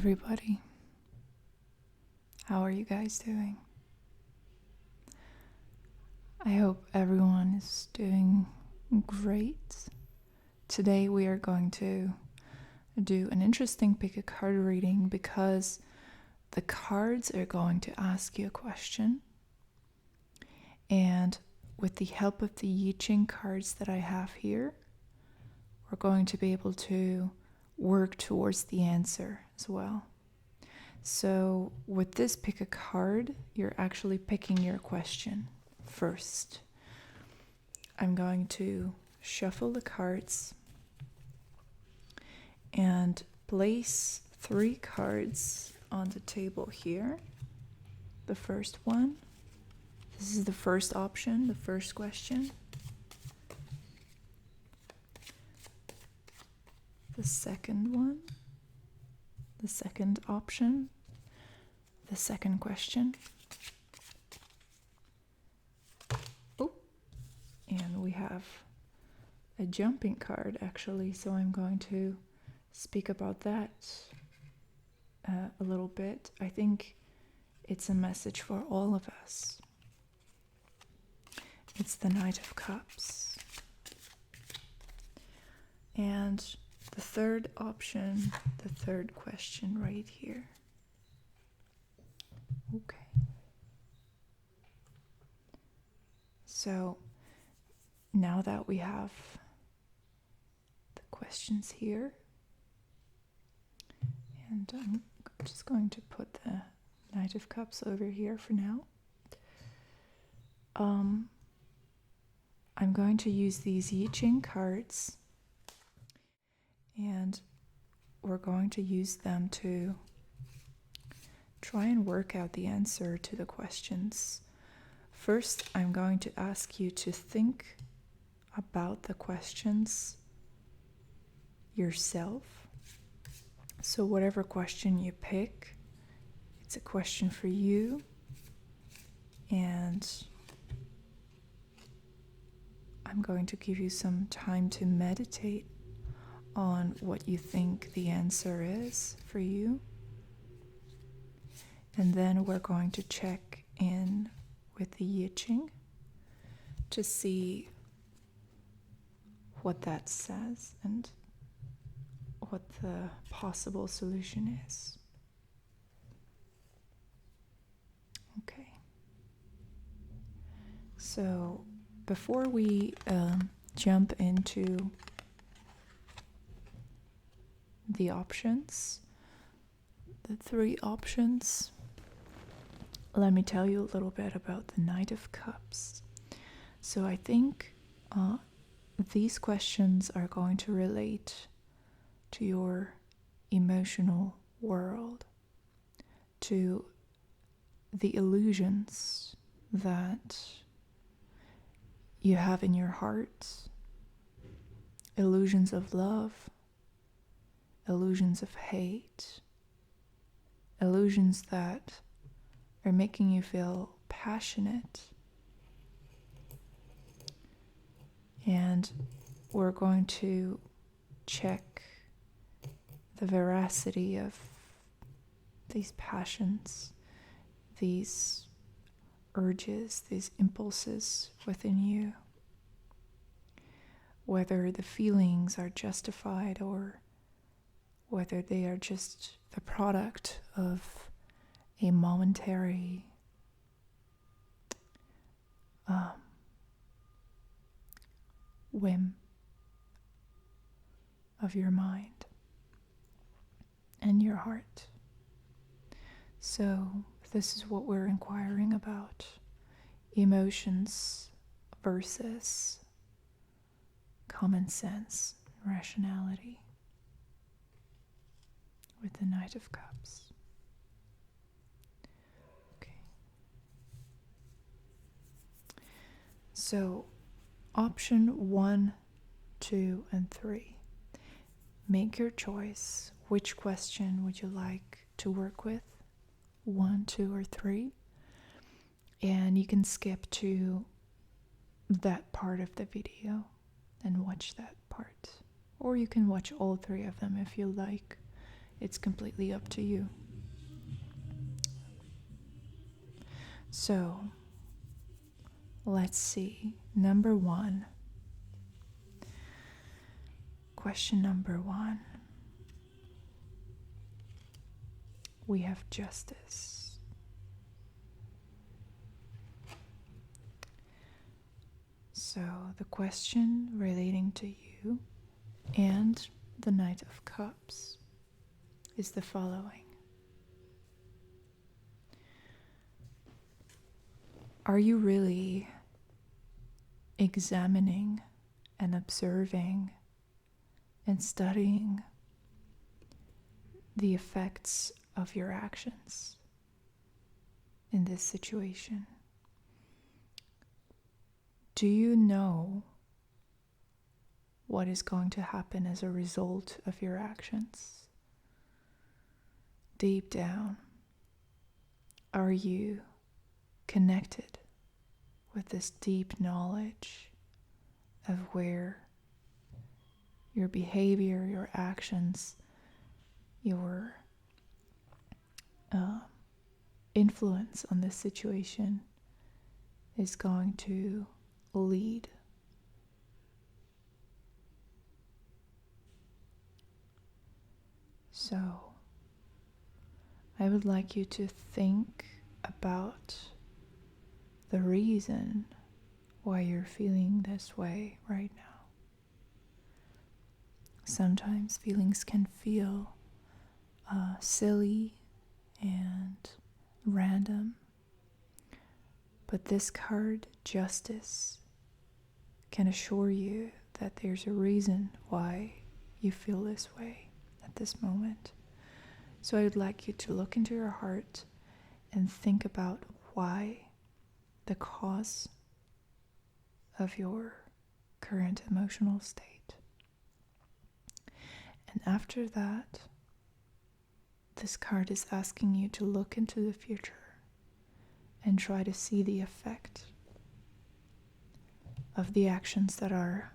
everybody. How are you guys doing? I hope everyone is doing great. Today we are going to do an interesting pick a card reading because the cards are going to ask you a question. And with the help of the I Ching cards that I have here, we're going to be able to work towards the answer as well. So with this pick a card, you're actually picking your question first. I'm going to shuffle the cards and place 3 cards on the table here. The first one, this is the first option, the first question. The second one, the second option, the second question. Oh, and we have a jumping card actually, so I'm going to speak about that a little bit. I think it's a message for all of us. It's the Knight of Cups. And the third option, the third question right here. Okay. So now that we have the questions here, and I'm just going to put the Knight of Cups over here for now. I'm going to use these I Ching cards, and we're going to use them to try and work out the answer to the questions. First, I'm going to ask you to think about the questions yourself. So whatever question you pick, it's a question for you, and I'm going to give you some time to meditate on what you think the answer is for you. And then we're going to check in with the I Ching to see what that says and what the possible solution is. Okay. So before we jump into the options, the 3 options, let me tell you a little bit about the Knight of Cups. So I think these questions are going to relate to your emotional world, to the illusions that you have in your heart, illusions of love, illusions of hate, illusions that are making you feel passionate. And we're going to check the veracity of these passions, these urges, these impulses within you, whether the feelings are justified or whether they are just the product of a momentary whim of your mind and your heart. So this is what we're inquiring about: emotions versus common sense, rationality, with the Knight of Cups. Okay. So option 1, 2, and 3. Make your choice. Which question would you like to work with? 1, 2, or 3? And you can skip to that part of the video and watch that part. Or you can watch all 3 of them if you like. It's completely up to you. So, let's see. Number 1. Question number 1. We have justice. So, the question relating to you and the Knight of Cups is the following. Are you really examining and observing and studying the effects of your actions in this situation? Do you know what is going to happen as a result of your actions? Deep down, are you connected with this deep knowledge of where your behavior, your actions, your influence on this situation is going to lead? So, I would like you to think about the reason why you're feeling this way right now. Sometimes feelings can feel silly and random, but this card, Justice, can assure you that there's a reason why you feel this way at this moment. So I would like you to look into your heart and think about why, the cause of your current emotional state. And after that, this card is asking you to look into the future and try to see the effect of the actions that are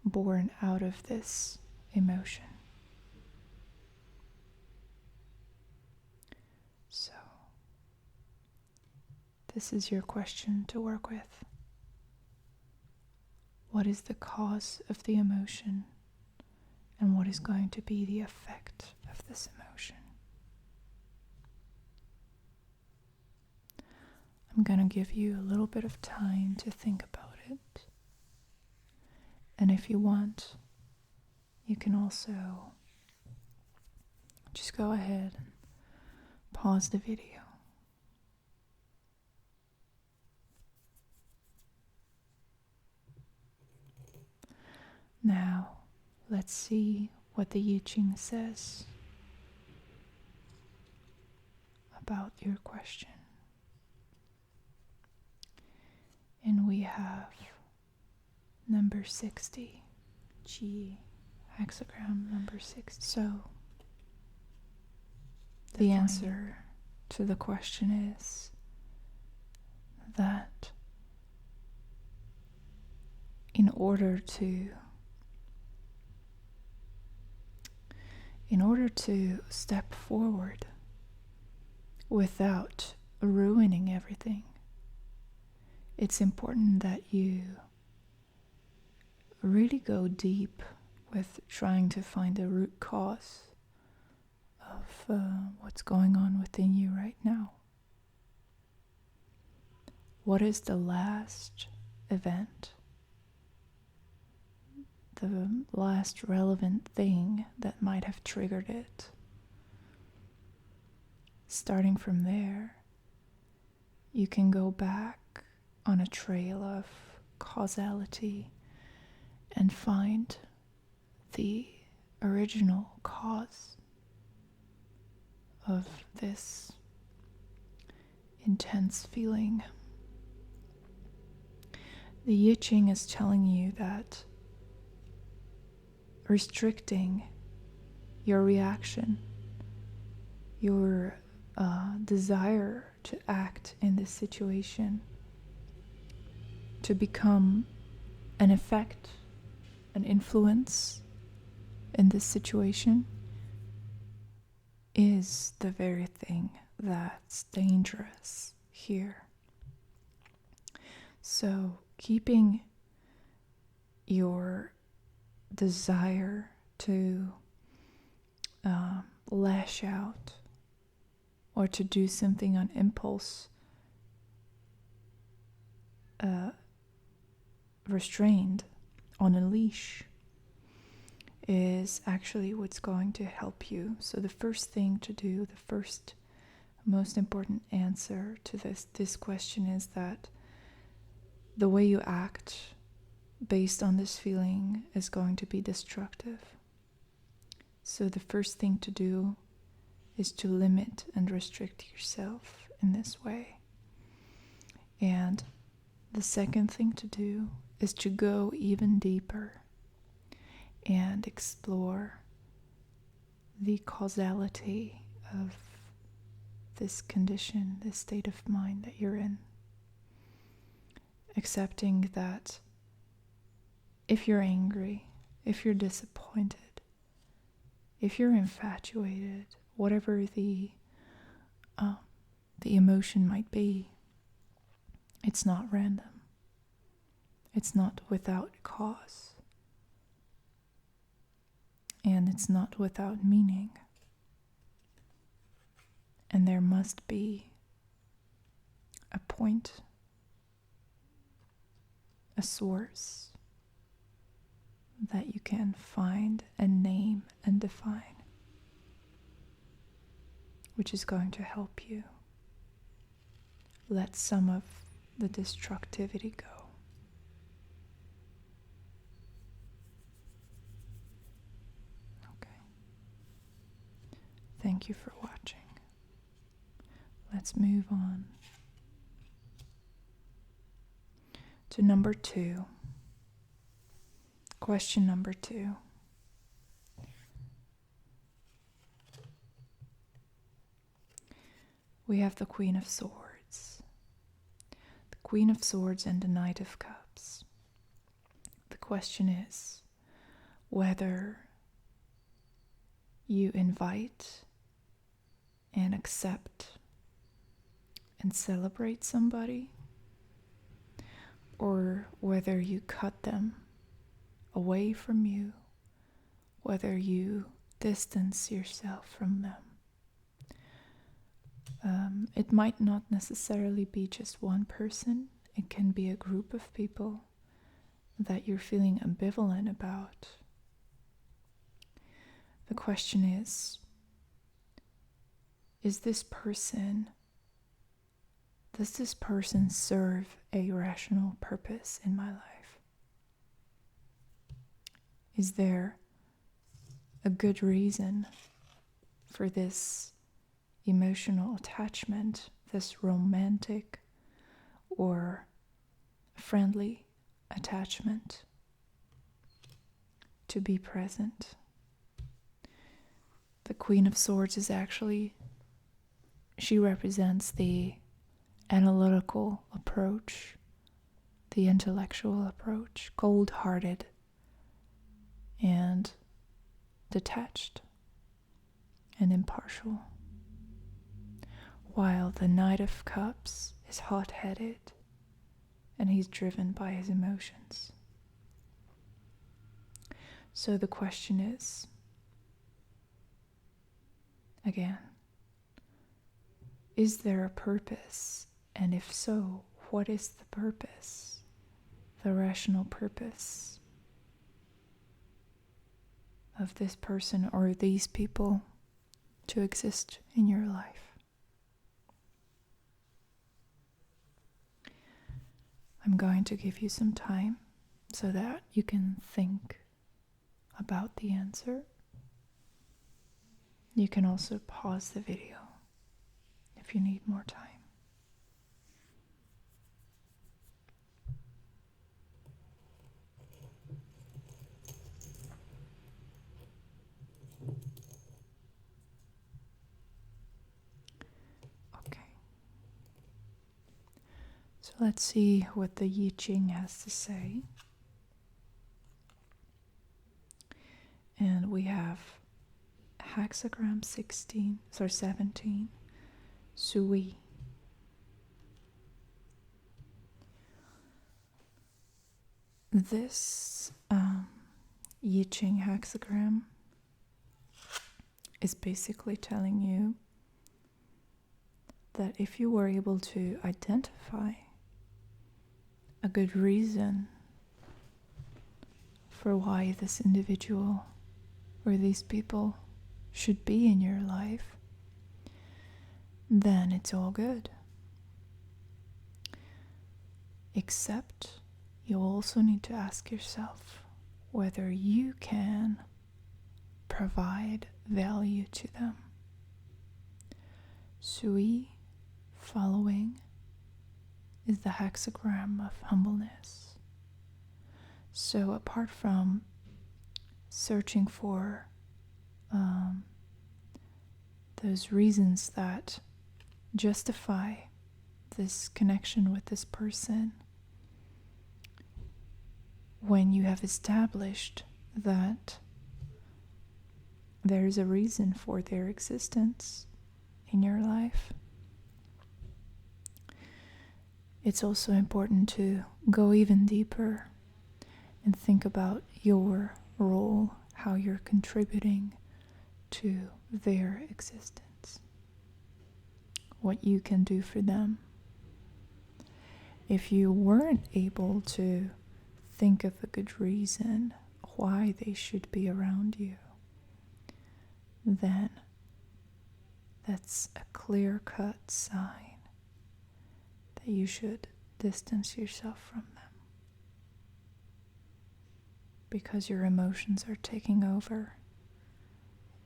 born out of this emotion. So, this is your question to work with. What is the cause of the emotion, and what is going to be the effect of this emotion? I'm going to give you a little bit of time to think about it. And if you want, you can also just go ahead and pause the video. Now, let's see what the I Ching says about your question. And we have number 60, G, hexagram number 60. So, the answer to the question is that in order to step forward without ruining everything, it's important that you really go deep with trying to find the root cause of what's going on within you right now. What is the last event, the last relevant thing that might have triggered it? Starting from there, you can go back on a trail of causality and find the original cause of this intense feeling. The I Ching is telling you that restricting your reaction, your desire to act in this situation, to become an effect, an influence in this situation, is the very thing that's dangerous here. So keeping your desire to lash out or to do something on impulse restrained on a leash is actually what's going to help you. So the first thing to do, the first most important answer to this question is that the way you act based on this feeling is going to be destructive. So the first thing to do is to limit and restrict yourself in this way. And the second thing to do is to go even deeper and explore the causality of this condition, this state of mind that you're in. Accepting that if you're angry, if you're disappointed, if you're infatuated, whatever the emotion might be, it's not random. It's not without cause. And it's not without meaning. And there must be a point, a source that you can find and name and define, which is going to help you let some of the destructivity go. Okay. Thank you for watching. Let's move on to number 2. Question number 2. We have the Queen of Swords. The Queen of Swords and the Knight of Cups. The question is whether you invite and accept and celebrate somebody, or whether you cut them away from you, whether you distance yourself from them. It might not necessarily be just one person. It can be a group of people that you're feeling ambivalent about. The question is this person, does this person serve a rational purpose in my life? Is there a good reason for this emotional attachment, this romantic or friendly attachment to be present? The Queen of Swords is actually, she represents the analytical approach, the intellectual approach, cold-hearted and detached and impartial. While the Knight of Cups is hot-headed and he's driven by his emotions. So the question is, again, is there a purpose? And if so, what is the purpose? The rational purpose of this person or these people to exist in your life? I'm going to give you some time so that you can think about the answer. You can also pause the video if you need more time. So let's see what the I Ching has to say. And we have hexagram 17, Sui. This I Ching hexagram is basically telling you that if you were able to identify a good reason for why this individual or these people should be in your life, then it's all good. Except you also need to ask yourself whether you can provide value to them. Sui following is the hexagram of humbleness. So apart from searching for those reasons that justify this connection with this person, when you have established that there is a reason for their existence in your life, it's also important to go even deeper and think about your role, how you're contributing to their existence, what you can do for them. If you weren't able to think of a good reason why they should be around you, then that's a clear-cut sign that you should distance yourself from them, because your emotions are taking over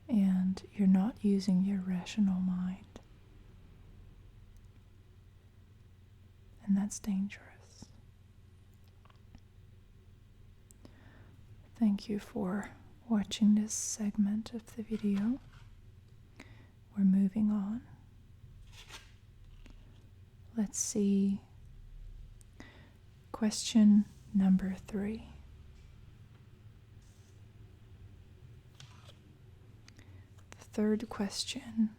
and you're not using your rational mind, and that's dangerous. Thank you for watching this segment of the video. We're moving on. Let's see question number 3. The third question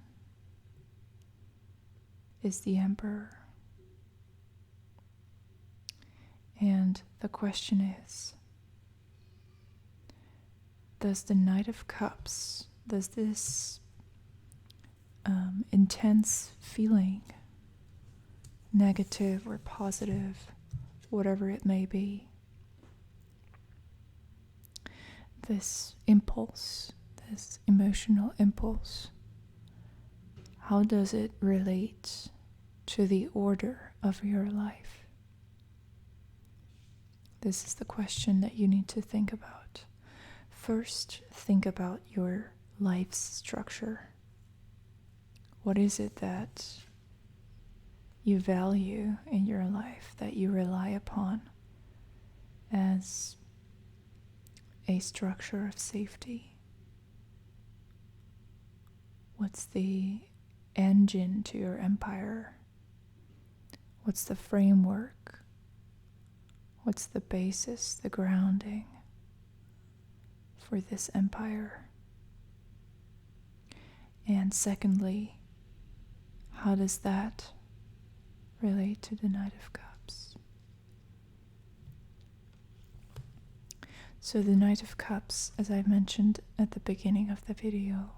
is the Emperor. And the question is, does the Knight of Cups, does this intense feeling, negative or positive, whatever it may be, this impulse, this emotional impulse, how does it relate to the order of your life? This is the question that you need to think about. First, think about your life's structure. What is it that you value in your life, that you rely upon as a structure of safety? What's the engine to your empire? What's the framework? What's the basis, the grounding for this empire? And secondly, how does that relate to the Knight of Cups? So the Knight of Cups, as I mentioned at the beginning of the video,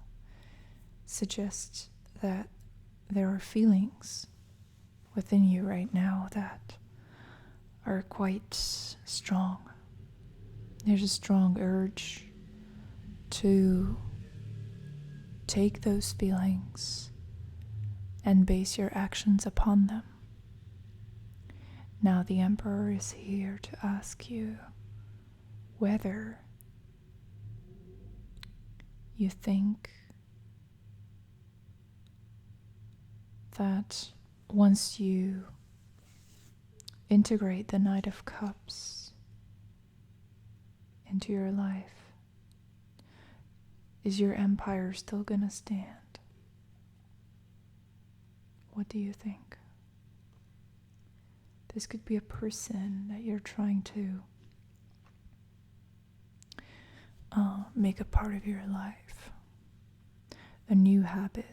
suggests that there are feelings within you right now that are quite strong. There's a strong urge to take those feelings and base your actions upon them. Now the Emperor is here to ask you whether you think that once you integrate the Knight of Cups into your life, is your empire still gonna stand? What do you think? This could be a person that you're trying to make a part of your life. a new habit,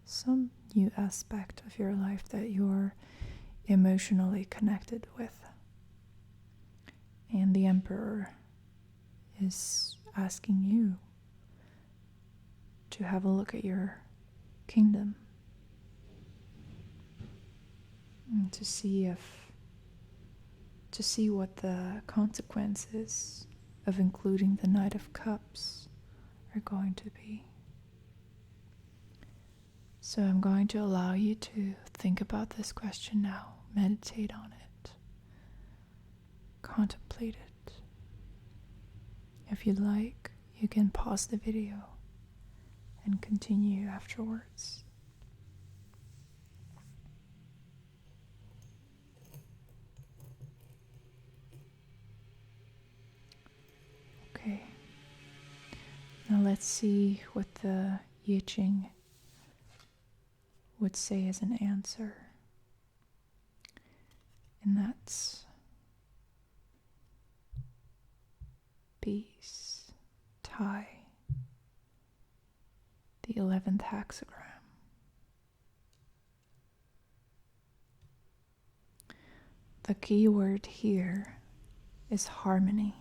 some new aspect of your life that you're emotionally connected with. And the Emperor is asking you to have a look at your kingdom and to see what the consequences of including the Knight of Cups are going to be. So I'm going to allow you to think about this question now, meditate on it, contemplate it. If you'd like, you can pause the video and continue afterwards. Okay, now let's see what the I Ching would say as an answer. And that's peace, tie, the 11th hexagram. The key word here is harmony.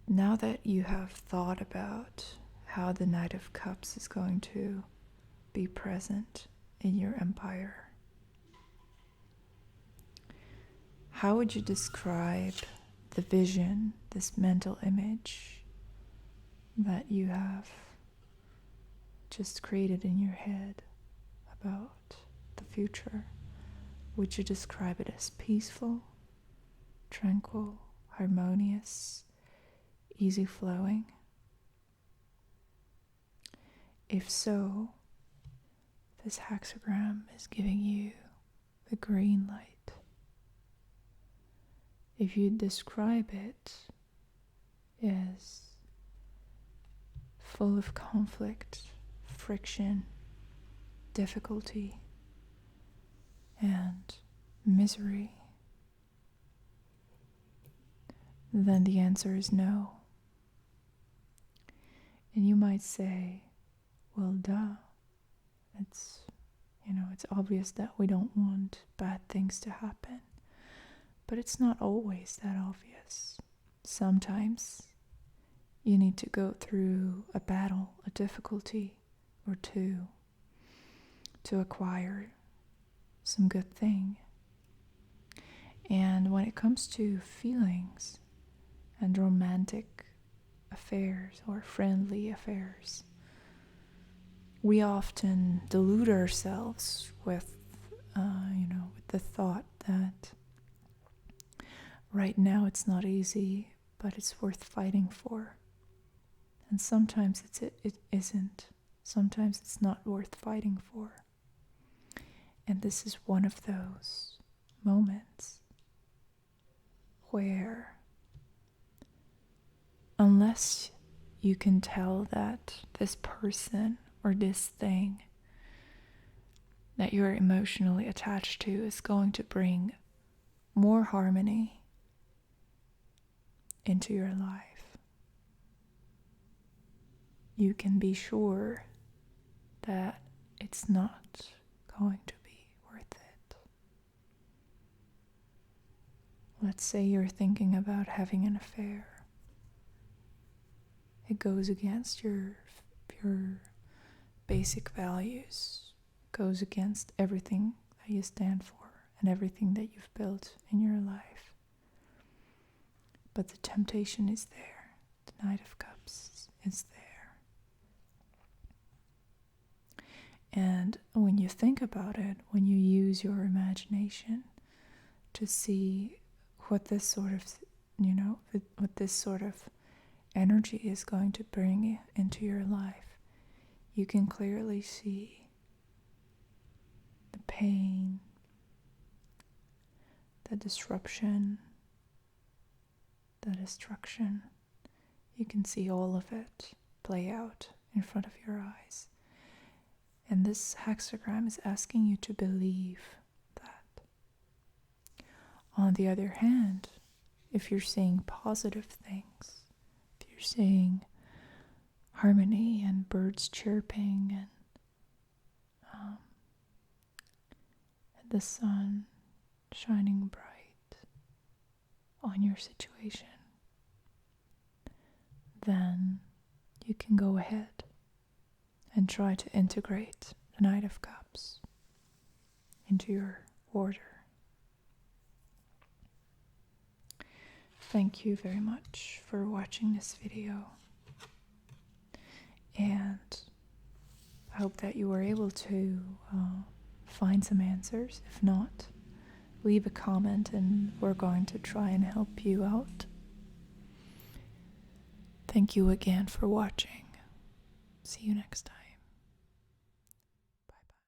Now that you have thought about how the Knight of Cups is going to be present in your empire, how would you describe the vision, this mental image that you have just created in your head about the future? Would you describe it as peaceful, tranquil, harmonious, easy flowing? If so, this hexagram is giving you the green light. If you describe it as full of conflict, friction, difficulty, and misery, then the answer is no. And you might say, well, duh. It's obvious that we don't want bad things to happen. But it's not always that obvious. Sometimes you need to go through a battle, a difficulty or two to acquire some good thing. And when it comes to feelings and romantic affairs or friendly affairs, we often delude ourselves with the thought that right now it's not easy, but it's worth fighting for. And sometimes it isn't. Sometimes it's not worth fighting for. And this is one of those moments where, unless you can tell that this person or this thing that you're emotionally attached to is going to bring more harmony into your life, you can be sure that it's not going to be worth it. Let's say you're thinking about having an affair. It goes against your basic values, goes against everything that you stand for and everything that you've built in your life. But the temptation is there. The Knight of Cups is there. And when you think about it, when you use your imagination to see what this sort of energy is going to bring into your life, you can clearly see the pain, the disruption, the destruction. You can see all of it play out in front of your eyes. And this hexagram is asking you to believe that. On the other hand, if you're seeing positive things, if you're seeing harmony and birds chirping and the sun shining bright on your situation, then you can go ahead and try to integrate the Knight of Cups into your order. Thank you very much for watching this video, and I hope that you were able to find some answers. If not, leave a comment and we're going to try and help you out. Thank you again for watching. See you next time.